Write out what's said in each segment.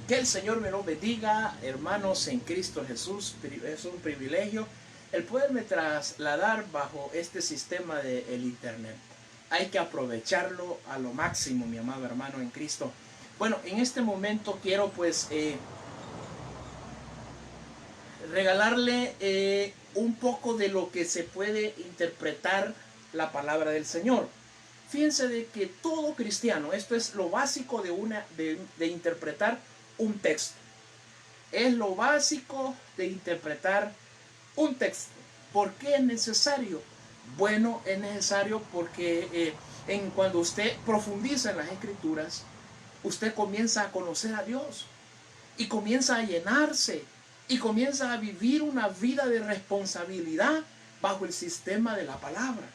Que el Señor me lo bendiga, hermanos en Cristo Jesús. Es un privilegio el poderme trasladar bajo este sistema del internet. Hay que aprovecharlo a lo máximo, mi amado hermano en Cristo. Bueno, en este momento quiero pues regalarle un poco de lo que se puede interpretar la palabra del Señor. Fíjense de que todo cristiano, esto es lo básico de interpretar un texto. Es lo básico de interpretar un texto. ¿Por qué es necesario? Bueno, es necesario porque cuando usted profundiza en las Escrituras, usted comienza a conocer a Dios y comienza a llenarse y comienza a vivir una vida de responsabilidad bajo el sistema de la palabra.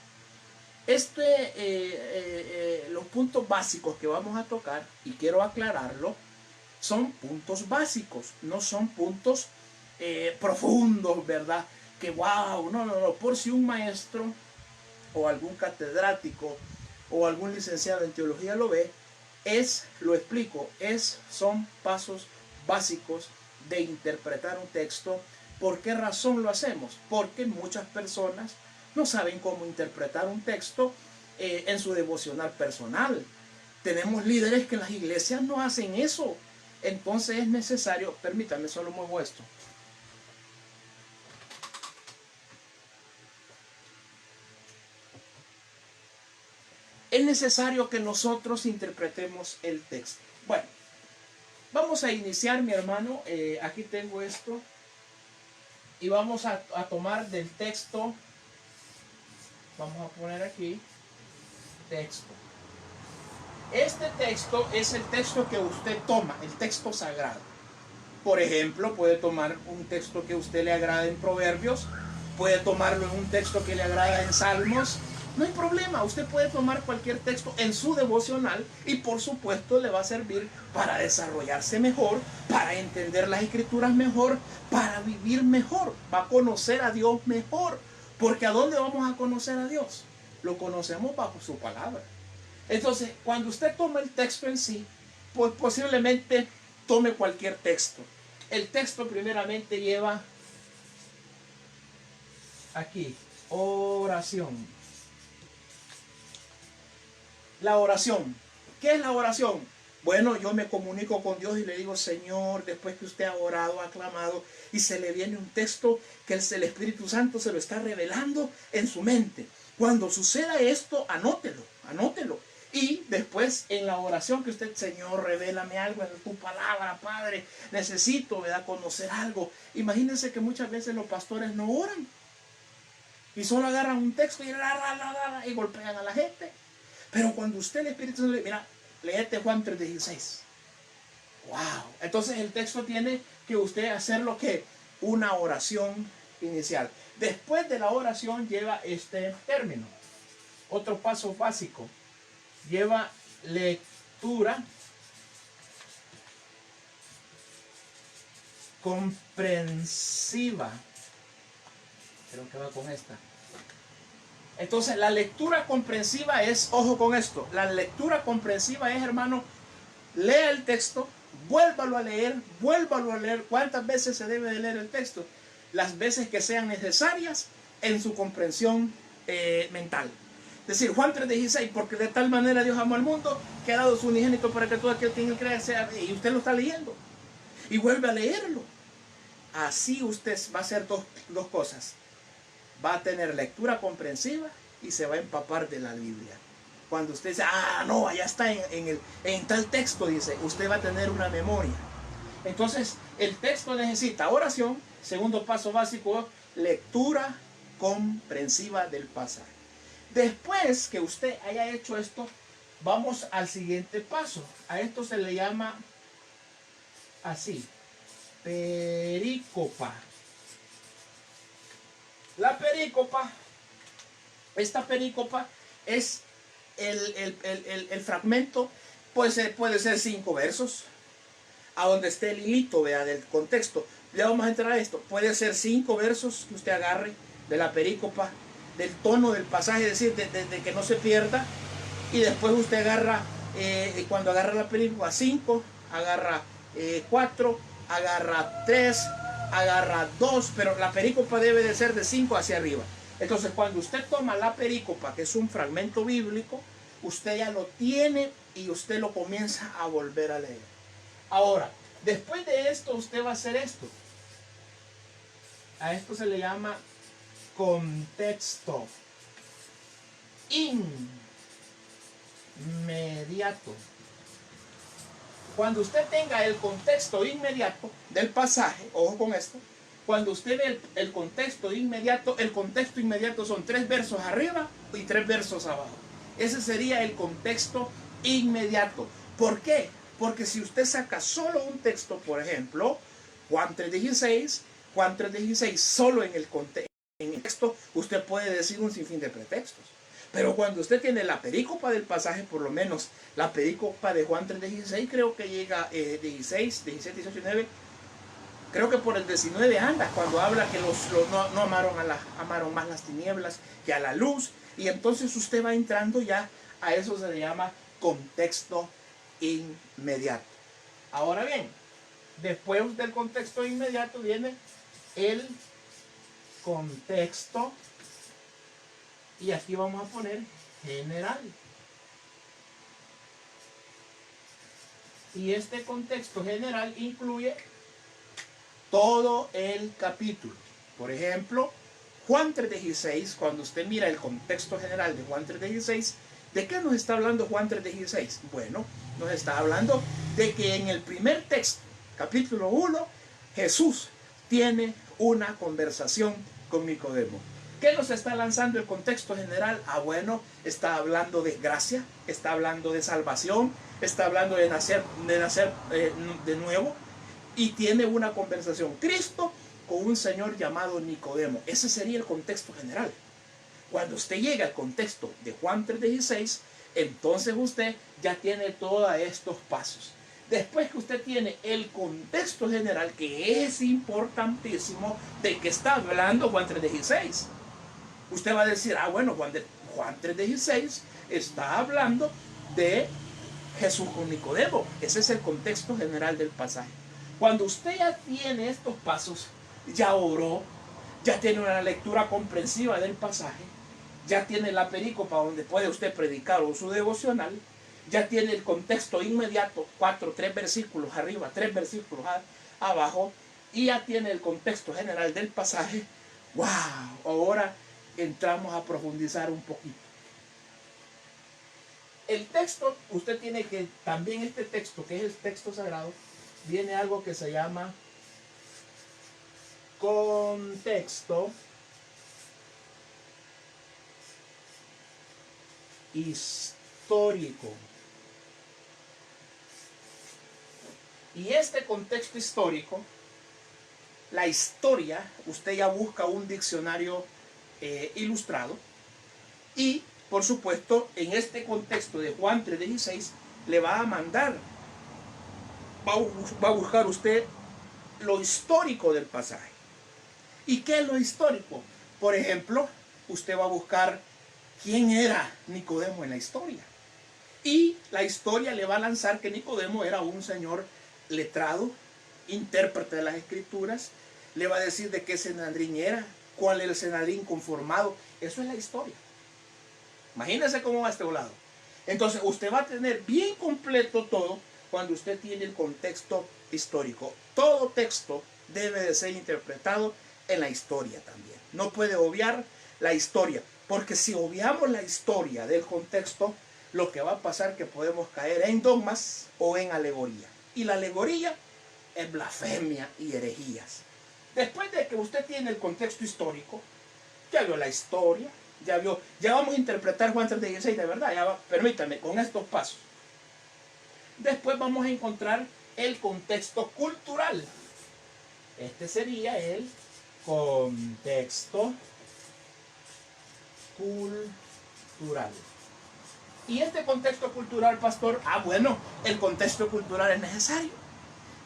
Los puntos básicos que vamos a tocar, y quiero aclararlo, son puntos básicos, no son puntos profundos, ¿verdad? Que wow, no, por si un maestro o algún catedrático o algún licenciado en teología lo ve, lo explico, son pasos básicos de interpretar un texto. ¿Por qué razón lo hacemos? Porque muchas personas no saben cómo interpretar un texto en su devocional personal. Tenemos líderes que en las iglesias no hacen eso. Entonces es necesario, permítanme, solo muevo esto. Es necesario que nosotros interpretemos el texto. Bueno, vamos a iniciar, mi hermano. Aquí tengo esto. Y vamos a tomar del texto. Vamos a poner aquí texto. Este texto es el texto que usted toma, el texto sagrado. Por ejemplo, puede tomar un texto que a usted le agrada en Proverbios, puede tomarlo en un texto que le agrada en Salmos. No hay problema, usted puede tomar cualquier texto en su devocional y por supuesto le va a servir para desarrollarse mejor, para entender las Escrituras mejor, para vivir mejor, va a conocer a Dios mejor. Porque ¿a dónde vamos a conocer a Dios? Lo conocemos bajo su palabra. Entonces, cuando usted toma el texto en sí, pues posiblemente tome cualquier texto. El texto primeramente lleva aquí, oración. La oración. ¿Qué es la oración? Bueno, yo me comunico con Dios y le digo, Señor, después que usted ha orado, ha clamado, y se le viene un texto que el Espíritu Santo se lo está revelando en su mente. Cuando suceda esto, anótelo, anótelo. Y después en la oración que usted, Señor, revélame algo en tu palabra, Padre, necesito, ¿verdad?, conocer algo. Imagínense que muchas veces los pastores no oran y solo agarran un texto y golpean a la gente. Pero cuando usted, el Espíritu Santo, mira, léete Juan 3:16. Wow. Entonces el texto tiene que usted hacer lo que una oración inicial. Después de la oración lleva este término. Otro paso básico. Lleva lectura comprensiva. Creo que va con esta. Entonces la lectura comprensiva es, ojo con esto, la lectura comprensiva es, hermano, lea el texto, vuélvalo a leer. ¿Cuántas veces se debe de leer el texto? Las veces que sean necesarias en su comprensión mental. Es decir, Juan 3:16, porque de tal manera Dios amó al mundo que ha dado su unigénito para que todo aquel que en él crea sea, y usted lo está leyendo y vuelve a leerlo. Así usted va a hacer dos cosas. Va a tener lectura comprensiva y se va a empapar de la Biblia. Cuando usted dice, no, allá está en tal texto, dice, usted va a tener una memoria. Entonces, el texto necesita oración. Segundo paso básico, lectura comprensiva del pasaje. Después que usted haya hecho esto, vamos al siguiente paso. A esto se le llama así, perícopa. La perícopa, esta perícopa es el fragmento, puede ser 5 versos, a donde esté el hilito, vea, del contexto. Ya vamos a entrar a esto. Puede ser 5 versos que usted agarre de la perícopa, del tono del pasaje, es decir, de que no se pierda. Y después usted agarra, cuando agarra la perícopa 5, agarra 4, agarra 3, agarra 2, pero la perícopa debe de ser de 5 hacia arriba. Entonces cuando usted toma la perícopa, que es un fragmento bíblico, usted ya lo tiene y usted lo comienza a volver a leer. Ahora, después de esto usted va a hacer esto. A esto se le llama contexto inmediato. Cuando usted tenga el contexto inmediato del pasaje, ojo con esto, cuando usted ve el contexto inmediato son 3 versos arriba y 3 versos abajo. Ese sería el contexto inmediato. ¿Por qué? Porque si usted saca solo un texto, por ejemplo, Juan 3:16, solo en el texto, usted puede decir un sinfín de pretextos. Pero cuando usted tiene la perícopa del pasaje, por lo menos la perícopa de Juan 3:16, creo que llega 16, 17, 18, 19, creo que por el 19 anda, cuando habla que no amaron más las tinieblas que a la luz, y entonces usted va entrando ya a eso, se le llama contexto inmediato. Ahora bien, después del contexto inmediato viene el contexto, y aquí vamos a poner general. Y este contexto general incluye todo el capítulo. Por ejemplo, Juan 3:16, cuando usted mira el contexto general de Juan 3:16, ¿de qué nos está hablando Juan 3:16? Bueno, nos está hablando de que en el primer texto, capítulo 1, Jesús tiene una conversación con Nicodemo. ¿Qué nos está lanzando el contexto general? Bueno, está hablando de gracia, está hablando de salvación, está hablando de nacer de nuevo, y tiene una conversación Cristo con un señor llamado Nicodemo. Ese sería el contexto general. Cuando usted llega al contexto de Juan 3:16, entonces usted ya tiene todos estos pasos. Después que usted tiene el contexto general, que es importantísimo, de que está hablando Juan 3:16, usted va a decir, bueno, Juan 3:16 está hablando de Jesús con Nicodemo. Ese es el contexto general del pasaje. Cuando usted ya tiene estos pasos, ya oró, ya tiene una lectura comprensiva del pasaje, ya tiene la perícopa donde puede usted predicar o su devocional, ya tiene el contexto inmediato, 3 versículos arriba, 3 versículos abajo, y ya tiene el contexto general del pasaje. ¡Wow! Ahora entramos a profundizar un poquito. El texto, usted tiene que, también este texto, que es el texto sagrado, viene algo que se llama contexto histórico. Y este contexto histórico, la historia, usted ya busca un diccionario ilustrado, y por supuesto en este contexto de Juan 3:16 le va a mandar, va a buscar usted lo histórico del pasaje. ¿Y qué es lo histórico? Por ejemplo, usted va a buscar quién era Nicodemo en la historia, y la historia le va a lanzar que Nicodemo era un señor letrado, intérprete de las escrituras. Le va a decir de qué Sanedrín era, cuál era el Sanedrín conformado. Eso es la historia. Imagínense cómo va este volado. Entonces usted va a tener bien completo todo cuando usted tiene el contexto histórico. Todo texto debe de ser interpretado en la historia también. No puede obviar la historia, porque si obviamos la historia del contexto, lo que va a pasar es que podemos caer en dogmas o en alegoría. Y la alegoría es blasfemia y herejías. Después de que usted tiene el contexto histórico, ya vio la historia, ya vamos a interpretar Juan 3:16 de verdad, permítame, con estos pasos. Después vamos a encontrar el contexto cultural. Este sería el contexto cultural. Y este contexto cultural, pastor, bueno, el contexto cultural es necesario.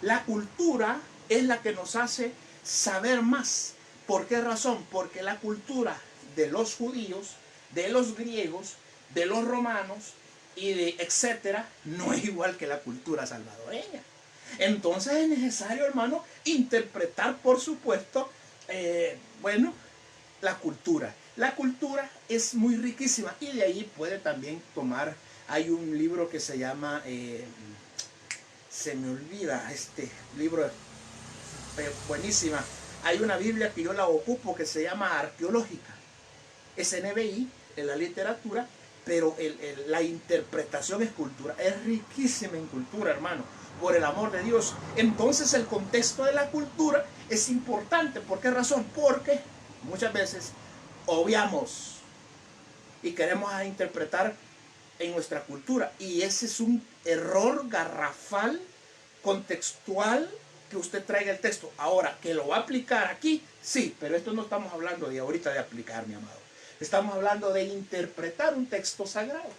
La cultura es la que nos hace saber más. ¿Por qué razón? Porque la cultura de los judíos, de los griegos, de los romanos y de etcétera, no es igual que la cultura salvadoreña. Entonces es necesario, hermano, interpretar, por supuesto, bueno, la cultura. La cultura es muy riquísima y de ahí puede también tomar, hay un libro que se llama, se me olvida este libro, buenísima. Hay una Biblia que yo la ocupo que se llama arqueológica. Es NBI en la literatura, pero la interpretación es cultura. Es riquísima en cultura, hermano, por el amor de Dios. Entonces el contexto de la cultura es importante. ¿Por qué razón? Porque muchas veces obviamos y queremos interpretar en nuestra cultura. Y ese es un error garrafal, contextual, que usted traiga el texto. Ahora, que lo va a aplicar aquí, sí, pero esto no estamos hablando de ahorita de aplicar, mi amado. Estamos hablando de interpretar un texto sagrado.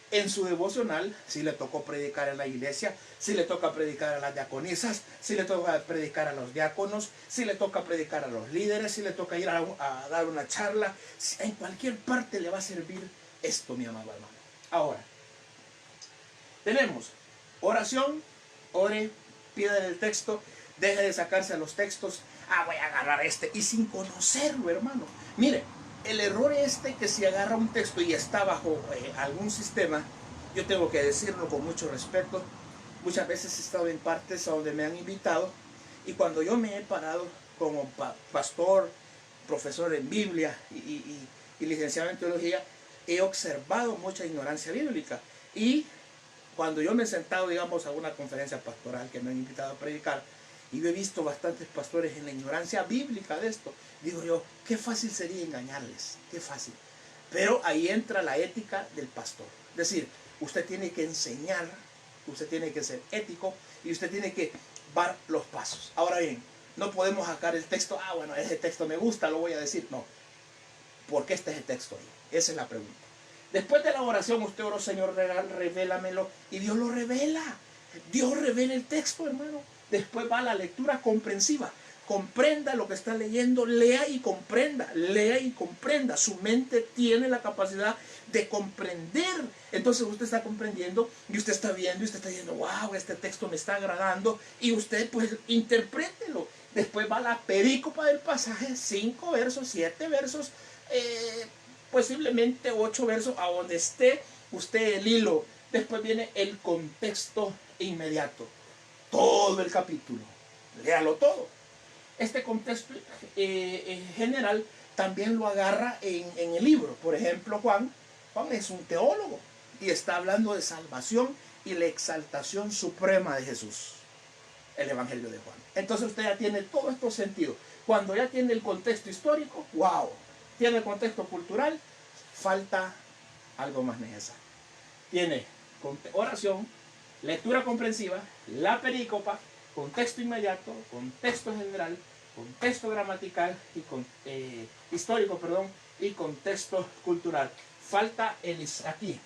En su devocional, si le tocó predicar en la iglesia, si le toca predicar a las diaconisas, si le toca predicar a los diáconos, si le toca predicar a los líderes, si le toca ir a dar una charla, en cualquier parte le va a servir esto, mi amado hermano. Ahora, tenemos oración, ore, pídale el texto, deje de sacarse los textos, voy a agarrar este, y sin conocerlo, hermano. Mire, el error que si agarra un texto y está bajo algún sistema, yo tengo que decirlo con mucho respeto, muchas veces he estado en partes a donde me han invitado, y cuando yo me he parado como pastor, profesor en Biblia y licenciado en teología, he observado mucha ignorancia bíblica. Y cuando yo me he sentado, digamos, a una conferencia pastoral que me han invitado a predicar, y yo he visto bastantes pastores en la ignorancia bíblica de esto, digo yo, qué fácil sería engañarles, qué fácil. Pero ahí entra la ética del pastor. Es decir, usted tiene que enseñar, usted tiene que ser ético y usted tiene que dar los pasos. Ahora bien, no podemos sacar el texto, bueno, ese texto me gusta, lo voy a decir. No, ¿por qué este es el texto ahí? Esa es la pregunta. Después de la oración, usted oró, Señor, revélamelo, y Dios lo revela. Dios revela el texto, hermano. Después va la lectura comprensiva. Comprenda lo que está leyendo, lea y comprenda, lea y comprenda. Su mente tiene la capacidad de comprender. Entonces usted está comprendiendo y usted está viendo y usted está diciendo, wow, este texto me está agradando, y usted pues interprételo. Después va la perícopa del pasaje, 5 versos, 7 versos, posiblemente 8 versos, a donde esté usted el hilo. Después viene el contexto inmediato. Todo el capítulo, léalo todo. Este contexto general también lo agarra en el libro. Por ejemplo, Juan es un teólogo y está hablando de salvación y la exaltación suprema de Jesús, el Evangelio de Juan. Entonces usted ya tiene todo estos sentidos. Cuando ya tiene el contexto histórico, wow, tiene el contexto cultural, falta algo más necesario. Tiene oración, lectura comprensiva, la perícopa, contexto inmediato, contexto general, contexto gramatical y histórico, y contexto cultural. Falta aquí.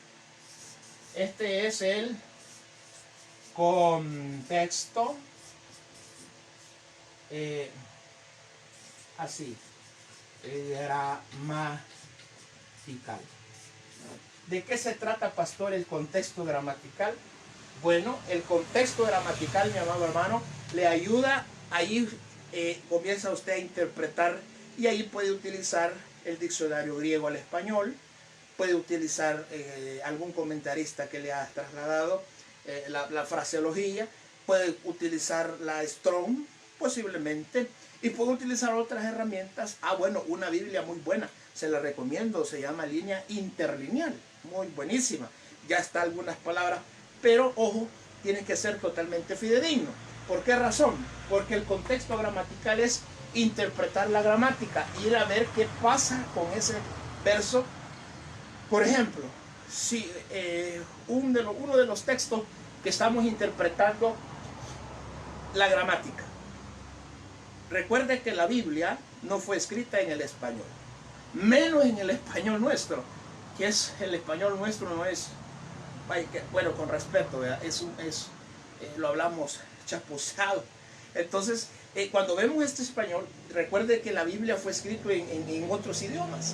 Este es el contexto así, gramatical. ¿De qué se trata, pastor, el contexto gramatical? Bueno, el contexto gramatical, mi amado hermano, le ayuda. Ahí comienza usted a interpretar, y ahí puede utilizar el diccionario griego al español, puede utilizar algún comentarista que le ha trasladado la fraseología, puede utilizar la Strong, posiblemente, y puede utilizar otras herramientas. Bueno, una Biblia muy buena, se la recomiendo, se llama Línea Interlineal, muy buenísima. Ya está algunas palabras, pero ojo, tiene que ser totalmente fidedigno. ¿Por qué razón? Porque el contexto gramatical es interpretar la gramática, ir a ver qué pasa con ese verso. Por ejemplo, si uno de los textos que estamos interpretando, la gramática. Recuerde que la Biblia no fue escrita en el español, menos en el español nuestro, que es el español nuestro, no es, bueno, con respeto, lo hablamos chapuceado. Entonces, cuando vemos este español, recuerde que la Biblia fue escrita en otros idiomas: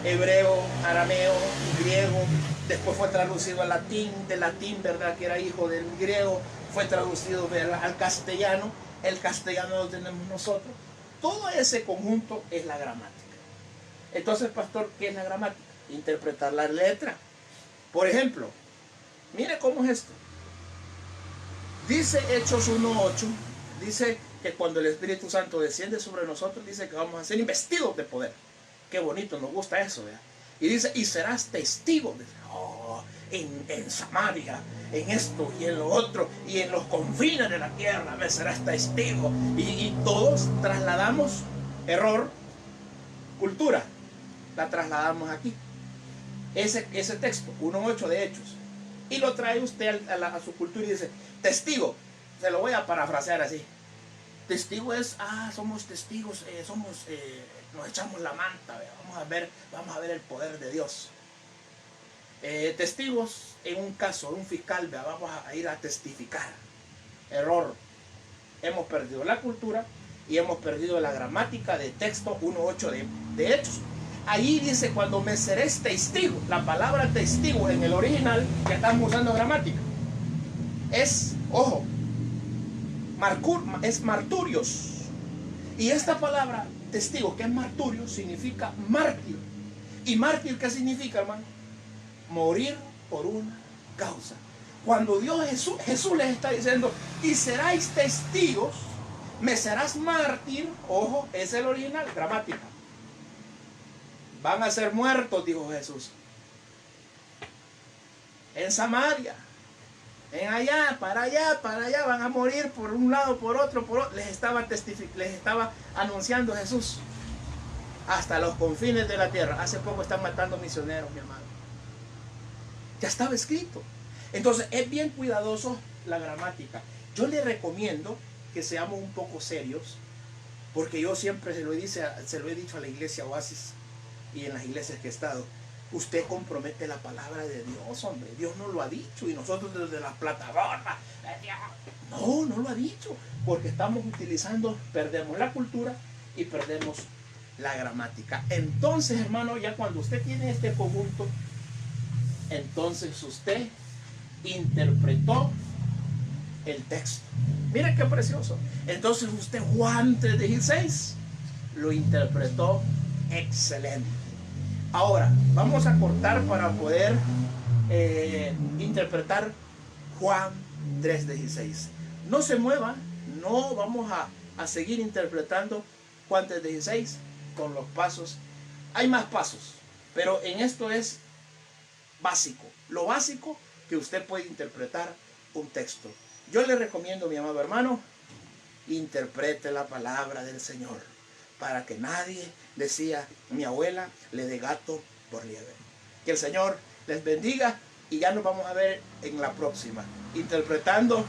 hebreo, arameo, griego. Después fue traducido al latín, del latín, ¿verdad?, que era hijo del griego. fue traducido al castellano, el castellano lo tenemos nosotros. Todo ese conjunto es la gramática. Entonces, pastor, ¿qué es la gramática? Interpretar la letra. Por ejemplo, mire cómo es esto. Dice Hechos 1:8, dice que cuando el Espíritu Santo desciende sobre nosotros, dice que vamos a ser investidos de poder. Qué bonito, nos gusta eso, ¿verdad? Y dice, y serás testigo en Samaria, en esto y en lo otro, y en los confines de la tierra, me serás testigo. Y todos trasladamos, error, cultura, la trasladamos aquí. Ese texto, 1:8 de Hechos, y lo trae usted a su cultura y dice, testigo, se lo voy a parafrasear así. Testigo es, somos testigos, nos echamos la manta, vamos a ver el poder de Dios. Testigos en un caso, un fiscal, vamos a ir a testificar. Error. Hemos perdido la cultura y hemos perdido la gramática de texto 1:8 de Hechos. Ahí dice, cuando me seréis testigo. La palabra testigo en el original, que estamos usando gramática, es, ojo, es marturios. Y esta palabra testigo, que es marturio, significa mártir. ¿Y mártir qué significa, hermano? Morir por una causa. Cuando Jesús les está diciendo, y seráis testigos, me serás mártir, ojo, es el original, gramática. Van a ser muertos, dijo Jesús, en Samaria, en allá, para allá, van a morir por un lado, por otro, les estaba anunciando Jesús, hasta los confines de la tierra. Hace poco están matando misioneros, mi hermano. Ya estaba escrito. Entonces es bien cuidadoso la gramática. Yo le recomiendo que seamos un poco serios, porque yo siempre se lo he dicho a la iglesia Oasis y en las iglesias que he estado. Usted compromete la palabra de Dios, hombre. Dios no lo ha dicho, y nosotros desde las plataformas, no lo ha dicho, porque estamos perdemos la cultura y perdemos la gramática. Entonces, hermano, ya cuando usted tiene este conjunto, entonces usted interpretó el texto. Mira qué precioso. Entonces usted Juan 3:16 lo interpretó excelente. Ahora vamos a cortar para poder interpretar Juan 3:16. No se mueva, no vamos a seguir interpretando Juan 3:16 con los pasos. Hay más pasos, pero en esto es básico, lo básico que usted puede interpretar un texto. Yo le recomiendo, mi amado hermano, interprete la palabra del Señor, para que nadie, decía mi abuela, le dé gato por liebre. Que el Señor les bendiga, y ya nos vamos a ver en la próxima, interpretando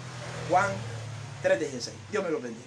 Juan 3:16. Dios me lo bendiga.